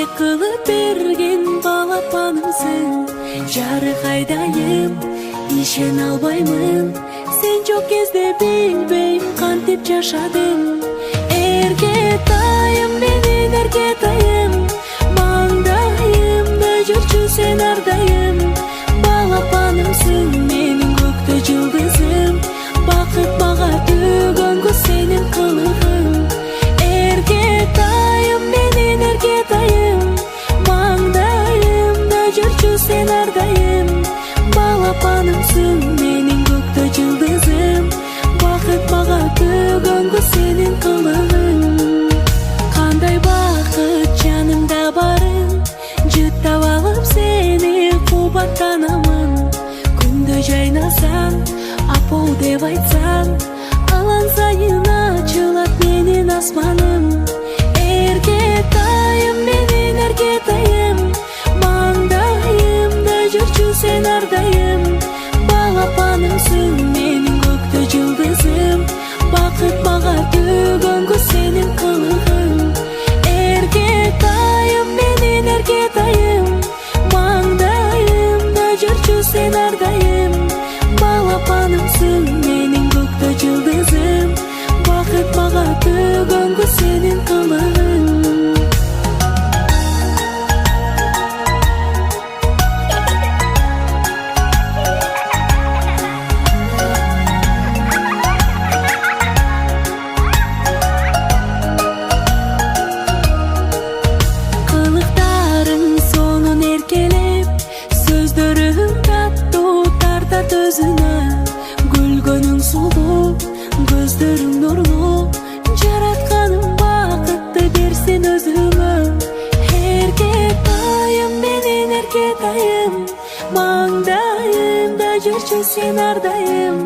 Жүрек кылып берген балапанымсың. Жарык айдайым, ишен албаймын. Сен жок кезде билбейм кантип жашадым. Эркетайым, менин эркетайым, маңдайымда жүрчү сен ардайым. Балапанымсың, менин көктө жылдызым, бакыт мага төгөнгө сенин кылыгың. Эркетайым, менин эркетайым, маңдайымда жүрчү сен ардайым. Балапанымсың, менин көктө жылдызым, бакыт мага төгөнгө сенин кылыгың. Кандай бакыт жанымда барын, жыттап алып сени кубаттанамын. Күндө жайнасаң, апол деп айтсаң, алан сайын ачылат менин асманым. Эркетайым, менин эркетайым, маңдайымда жүрчү сен ардайым. Балапанымсың, менин көктө жылдызым, бакыт мага төгөнгө сенин кылыгың. Эркетайым, менин эркетайым, маңдайымда жүрчү сен ардайым. Балапанымсың, менин көктө жылдызым, бакыт мага төгөнгө сенин кылыгың. Кылыктарың сонун эркелеп, сөздөрүң таттуу тартат өзүнө. Күлгөнүң сулуу, көздөрүң нурлуу, жаратканың бакытты берсин өзүңө. Эркетайым, менин эркетайым, маңдайымда жүрчү сен ардайым.